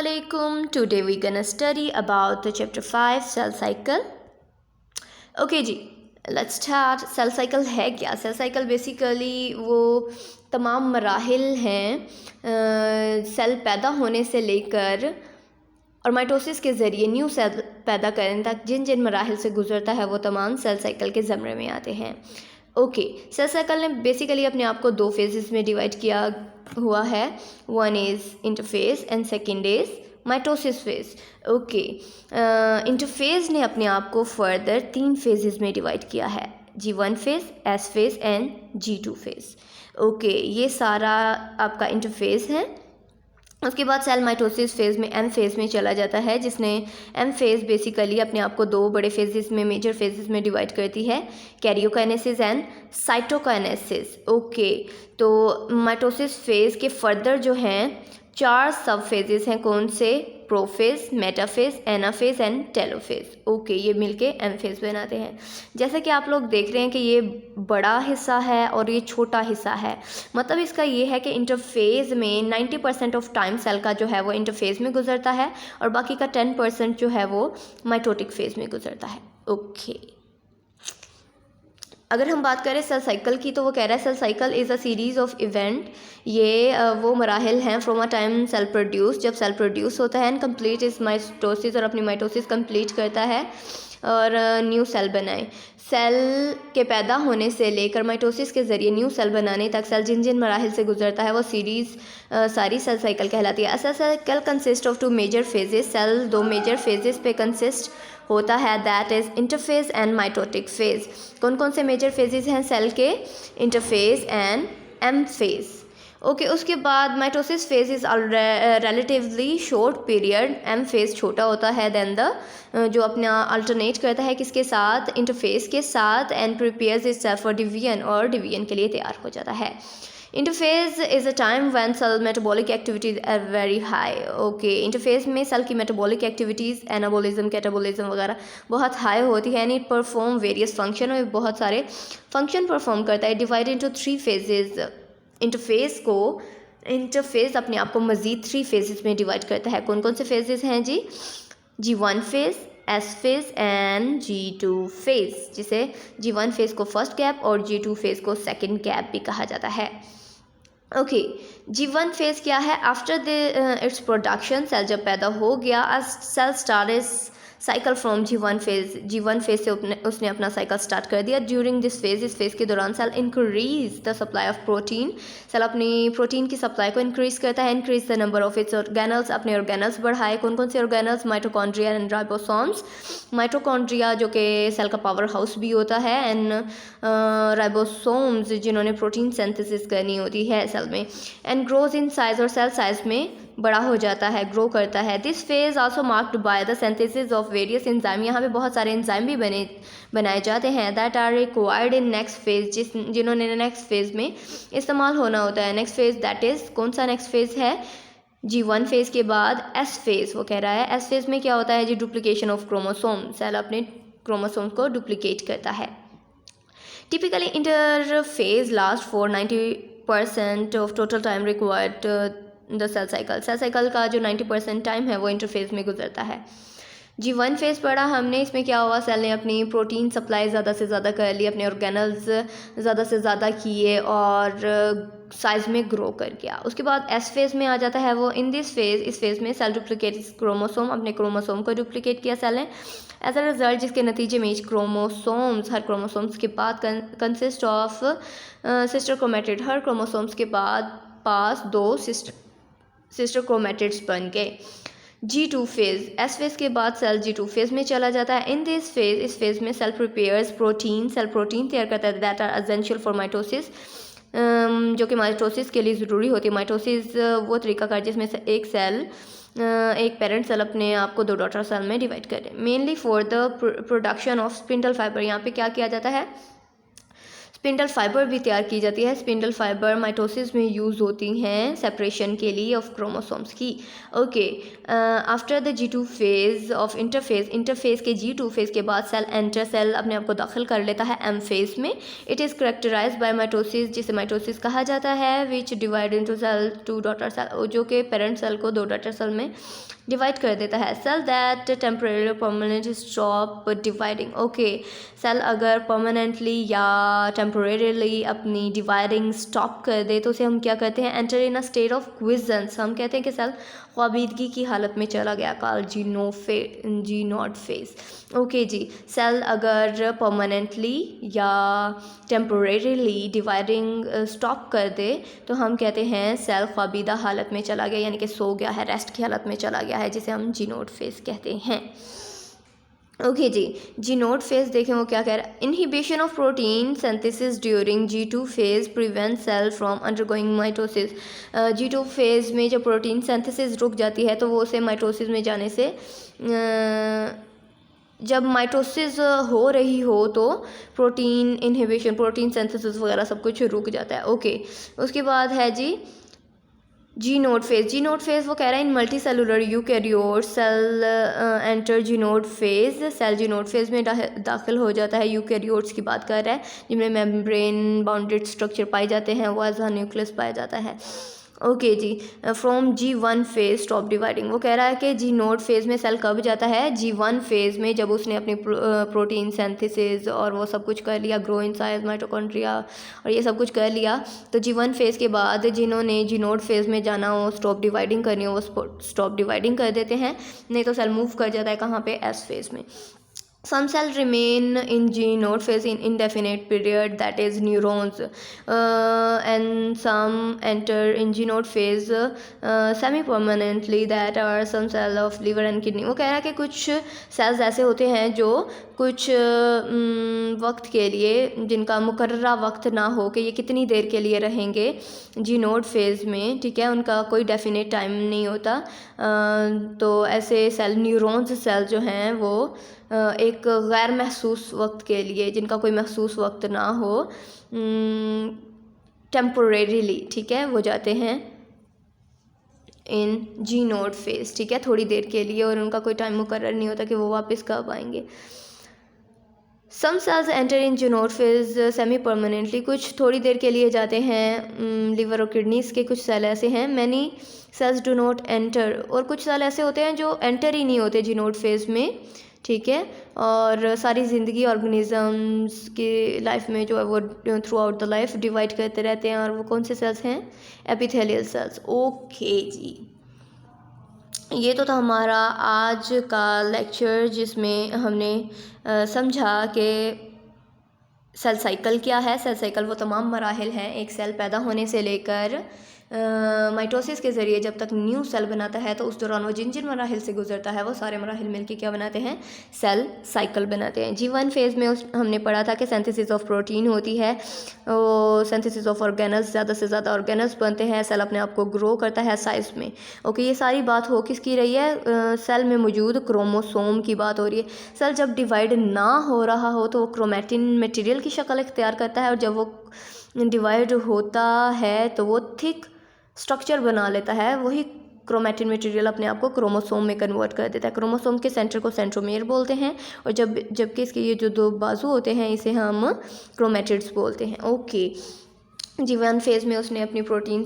Assalamualaikum. Today we're gonna study about the chapter 5 cell cycle. Okay ji, let's start. Cell cycle है क्या? Cell cycle basically वो तमाम मराहिल हैं cell पैदा होने से लेकर और माइटोसिस के ज़रिए न्यू सेल पैदा करने तक जिन जिन मराहिल से गुजरता है वो तमाम सेल साइकिल के ज़मरे में आते हैं. ओके, सेल साइकिल ने बेसिकली अपने आप को दो फेजेस में डिवाइड किया हुआ है. One is interphase and second is mitosis phase. Okay, interphase ने अपने आप को फर्दर 3 फेजेस में डिवाइड किया है. G1 phase, S phase and G2 phase. Okay, ये सारा आपका इंटरफेज है. उसके बाद सेल माइटोसिस फेज़ में एम फेज़ में चला जाता है, जिसने एम फेज़ बेसिकली अपने आप को दो बड़े फेजेस में मेजर फेजेस में डिवाइड करती है, कैरियोकाइनेसिस एंड साइटोकाइनेसिस. ओके, तो माइटोसिस फेज़ के फर्दर जो हैं 4 सब फेजेस हैं. कौन से? Prophase, metaphase, anaphase and telophase. Okay, ये मिलके एम फेज बनाते हैं. जैसे कि आप लोग देख रहे हैं कि ये बड़ा हिस्सा है और ये छोटा हिस्सा है. मतलब इसका ये है कि इंटरफेज में 90% ऑफ टाइम सेल का जो है वो इंटरफेज में गुजरता है और बाकी का 10% जो है वो माइटोटिक फेज में गुजरता है. ओके, अगर हम बात करें सेल साइकिल की तो वो कह रहा है cell cycle is a series of event. ये वो मराहिल हैं from a time cell produce, जब सेल प्रोड्यूस होता है, एंड कंप्लीट इस माइटोसिस और अपनी माइटोसिस कंप्लीट करता है और न्यू सेल बनाए. सेल के पैदा होने से लेकर माइटोसिस के ज़रिए न्यू सेल बनाने तक सेल जिन जिन मराहिल से गुजरता है वो सीरीज़ सारी सेल साइकिल कहलाती है. Cell cycle consist of 2 major phases. Cell 2 major phases पे कंसिस्ट होता है, that is interphase and mitotic phase. कौन कौन से मेजर फेजेस हैं सेल के? Interphase and M phase. Okay, उसके बाद mitosis phase is relatively short period. M phase छोटा होता है देन द जो अपना अल्टरनेट करता है किसके साथ? इंटरफेज के साथ, and prepares itself for division और डिवीजन के लिए तैयार हो जाता है. Interphase is a time when cell metabolic activities are very high. Okay, interphase में सेल की मेटाबॉलिक एक्टिविटीज़, एनाबोलिज्म, कैटाबोलिज्म वगैरह बहुत हाई होती है. And it perform various function, और बहुत सारे फंक्शन परफॉर्म करता है. Divide into 3 phases. इंटरफेज अपने आप को मज़ीद 3 फेजेस में डिवाइड करता है. कौन कौन से फेजेस हैं जी? G1 phase, S phase and G2 phase, जिसे G1 फेज को फर्स्ट गैप और G2 फेज को सेकंड गैप भी कहा जाता है. ओके, G1 फेज क्या है? After the its production, cell जब पैदा हो गया, cell start cycle from G1 phase से उसने अपना साइकिल स्टार्ट कर दिया. ड्यूरिंग दिस फेज, इस फेज के दौरान cell increase the supply of protein. Cell अपनी प्रोटीन की सप्लाई को इंक्रीज करता है. Increase the number of its organelles, अपने ऑर्गेनल्स बढ़ाए. कौन कौन से organelles? Mitochondria and ribosomes. Mitochondria जो कि सेल का पावर हाउस भी होता है, एंड राइबोसोम्स जिन्होंने प्रोटीन सिंथेसिस करनी होती है सेल में. एंड ग्रोज इन साइज, और सेल साइज में बड़ा हो जाता है, ग्रो करता है. This phase also marked by the synthesis of various enzyme. यहाँ पे बहुत सारे एंजाइम भी बनाए जाते हैं that are required in next phase, जिन्होंने नेक्स्ट फेज में इस्तेमाल होना होता है. नेक्स्ट फेज दैट इज़, कौन सा नेक्स्ट फेज है? G1 फेज के बाद S फेज. वो कह रहा है S फेज में क्या होता है जी? Duplication of chromosome. सेल अपने क्रोमोसोम को डुप्लीकेट करता है. Typically interphase last for 90% of total time required the cell cycle. Cell cycle का जो 90% टाइम है वो इंटरफेज में गुजरता है. G1 फेज पढ़ा हमने, इसमें क्या हुआ? सेल ने अपनी प्रोटीन सप्लाई ज़्यादा से ज़्यादा कर ली, अपने ऑर्गेनल्स ज़्यादा से ज़्यादा किए और साइज़ में ग्रो कर गया. उसके बाद S फेज़ में आ जाता है वो. इन दिस फेज़, इस फेज़ में सेल डुप्लीकेट क्रोमोसोम, अपने क्रोमोसोम को डुप्लीकेट किया सेल ने. एज अ रिजल्ट, जिसके नतीजे में क्रोमोसोम्स, हर क्रोमोसोम्स के बाद consist of sister chromatid. Her chromosomes के बाद पास 2 सिस्टर क्रोमेटिड्स बन गए. G2 फेज, S फेज के बाद सेल G2 फेज में चला जाता है. इन दिस फेज, इस फेज में cell prepares protein, cell protein तैयार करता है that are essential for mitosis, जो कि माइटोसिस के लिए ज़रूरी होती है. माइटोसिस वो तरीकाकार जिसमें से एक सेल, एक पेरेंट सेल अपने आप को 2 डॉटर सेल में डिवाइड करे. Mainly for the production of spindle fibre. यहाँ पे क्या किया जाता है? स्पिंडल फाइबर भी तैयार की जाती है। स्पिंडल फाइबर माइटोसिस में यूज़ होती हैं सेपरेशन के लिए ऑफ क्रोमोसोम्स की। Okay, after the G2 phase of interphase के G2 फेज़ के बाद सेल अपने आप को दाखिल कर लेता है M फेज़ में। It is characterized by mitosis, जिसे माइटोसिस कहा जाता है, which divide into cell two daughter cell, जो कि पेरेंट सेल को 2 डॉटर सेल में डिवाइड कर देता है। Cell that temporary permanent stop dividing. Okay, cell अगर परमानेंटली या टेम्परेरीली अपनी डिवाइडिंग स्टॉप कर दे तो उसे हम क्या कहते हैं, enter in a state of quiescence. हम कहते हैं कि सेल ख्वाबीदगी की हालत में चला गया, call G naught phase. Okay ji, cell अगर परमानेंटली या टेम्परेरीली डिवाइडिंग स्टॉप कर दे तो हम कहते हैं सेल ख्वाबीदा हालत में चला गया, यानी कि सो गया है, रेस्ट की हालत में चला गया है, जिसे हम जी नॉट फेज कहते हैं। Okay ji, G note phase देखें वो क्या कह रहा है। Inhibition of protein synthesis during G2 phase prevent cell from undergoing mitosis. G2 phase में जब प्रोटीन सिंथेसिस रुक जाती है तो वो उसे माइटोसिस में जाने से जब माइटोसिस हो रही हो तो प्रोटीन इनहिबिशन, प्रोटीन सिंथेसिस वगैरह सब कुछ रुक जाता है। ओके, उसके बाद है जी जी नोट फेज वो कह रहा है in multicellular eukaryote cell enter G note phase. Cell G note phase में दाखिल हो जाता है। यूकैरियोट्स की बात कर रहा है जिनमें मेम्ब्रेन बाउंडेड स्ट्रक्चर पाए जाते हैं, वो एज न्यूक्लियस पाया जाता है। Okay ji, from G1 phase stop dividing. वो कह रहा है कि जी नोट फेज़ में सेल कब जाता है, G1 फेज़ में, जब उसने अपनी प्रोटीन सिंथेसिस और वो सब कुछ कर लिया, ग्रो इन साइज, माइटोकॉन्ड्रिया और ये सब कुछ कर लिया, तो G1 फेज़ के बाद जिन्होंने जी नोट फेज़ में जाना हो, स्टॉप डिवाइडिंग करनी हो, वो स्टॉप डिवाइडिंग कर देते हैं, नहीं तो सेल मूव कर जाता है कहाँ पे, S फेज़ में। Some cells remain in G node phase in indefinite period, that is neurons, and some enter in G node phase semi-permanently, that are some cell of liver and kidney। वो कह रहा है कि कुछ sales ऐसे होते हैं जो कुछ वक्त के लिए, जिनका मुकर्ररा वक्त ना हो कि ये कितनी देर के लिए रहेंगे जी नोड फेज़ में, ठीक है, उनका कोई डेफिनेट टाइम नहीं होता। तो ऐसे सेल, न्यूरॉन्स सेल जो हैं वो एक गैर महसूस वक्त के लिए, जिनका कोई महसूस वक्त ना हो, टेम्पोरेरीली, ठीक है, वो जाते हैं इन जी नोड फेज, ठीक है, थोड़ी देर के लिए, और उनका कोई टाइम मुकर्रर नहीं होता कि वो वापस कब आएंगे। Some cells enter in G nought phase semi permanently, कुछ थोड़ी देर के लिए जाते हैं। लिवर और किडनीज़ के कुछ सेल ऐसे हैं। Many cells do not enter, और कुछ सेल ऐसे होते हैं जो एंटर ही नहीं होते जी नोड फेज में, ठीक है, और सारी ज़िंदगी ऑर्गेनिजम्स की लाइफ में जो है वो through out the life divide करते रहते हैं, और वो कौन से सेल्स हैं, एपिथेलियल सेल्स। ओके जी, ये तो था हमारा आज का लेक्चर, जिसमें हमने समझा कि सेल साइकिल क्या है। सेल साइकिल वो तमाम मराहिल हैं, एक सेल पैदा होने से लेकर माइटोसिस के ज़रिए जब तक न्यू सेल बनाता है, तो उस दौरान वो जिन जिन मराहिल से गुजरता है वो सारे मराहिल मिलकर क्या बनाते हैं, सेल साइकिल बनाते हैं। G1 फेज़ में हमने पढ़ा था कि सिंथेसिस ऑफ प्रोटीन होती है, वो सिंथेसिस ऑफ ऑर्गेनल्स, ज़्यादा से ज़्यादा ऑर्गेनल्स बनते हैं, सेल अपने आप को ग्रो करता है साइज़ में। ओके, ये सारी बात हो किसकी रही है, सेल में मौजूद क्रोमोसोम की बात हो रही है। सेल जब डिवाइड ना हो रहा हो तो वो क्रोमैटिन मटेरियल की शक्ल इख्तियार करता है, और जब वो डिवाइड होता है तो वो थिक स्ट्रक्चर बना लेता है, वही क्रोमैटिन मटेरियल अपने आप को क्रोमोसोम में कन्वर्ट कर देता है। क्रोमोसोम के सेंटर को सेंट्रोमेयर बोलते हैं, और जबकि इसके ये जो 2 बाजू होते हैं इसे हम क्रोमैटिड्स बोलते हैं। ओके, G1 फेज़ में उसने अपनी प्रोटीन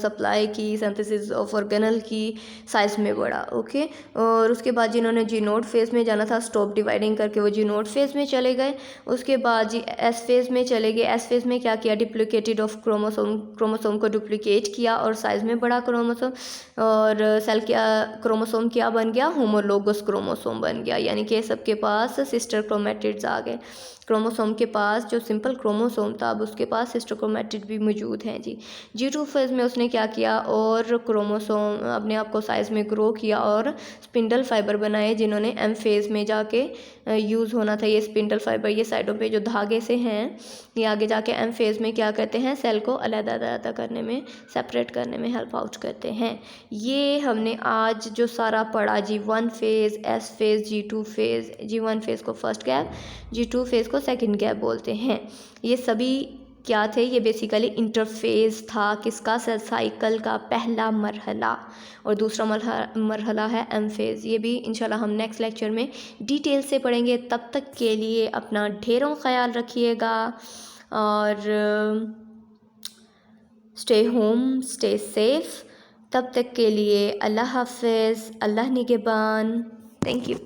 सप्लाई की, सिंथेसिस ऑफ ऑर्गेनल की, साइज़ में बढ़ा। ओके, और उसके बाद जिन्होंने जी नोड फेज़ में जाना था, स्टॉप डिवाइडिंग करके वो जी नोड फेज़ में चले गए। उसके बाद जी एस फेज़ में चले गए। एस फेज़ में क्या किया, डिप्लिकेटेड ऑफ क्रोमोसोम को डुप्लीकेट किया और साइज़ में बढ़ा क्रोमोसोम, और सेल क्या, क्रोमोसोम क्या बन गया, होमोलोगस क्रोमोसोम बन गया, यानी कि सबके पास सिस्टर क्रोमैटिड्स आ गए। क्रोमोसोम के पास जो सिंपल क्रोमोसोम था, अब उसके पास सिस्टर क्रोमैटिड भी मौजूद हैं जी। G2 फेज़ में उसने क्या किया, और क्रोमोसोम अपने आप को साइज़ में ग्रो किया और स्पिंडल फाइबर बनाए, जिन्होंने M फेज़ में जाके यूज़ होना था। ये स्पिंडल फाइबर, ये साइडों पे जो धागे से हैं, ये आगे जाके M फेज़ में क्या करते हैं, सेल को अलग-अलग करने में, सेपरेट करने में हेल्प आउट करते हैं। ये हमने आज जो सारा पढ़ा, G1 phase, S phase, G2 phase, G1 phase को फर्स्ट गैप, G2 फेज़ को को सेकंड गैप बोलते हैं। ये सभी क्या थे, ये बेसिकली इंटरफेस था किसका, सेल साइकिल का पहला मरहला, और दूसरा मरहला है एम फेज़। ये भी इंशाल्लाह हम नेक्स्ट लेक्चर में डिटेल से पढ़ेंगे। तब तक के लिए अपना ढेरों ख्याल रखिएगा और स्टे होम, स्टे सेफ। तब तक के लिए अल्लाह हाफ़िज़, अल्लाह निगहबान। Thank you.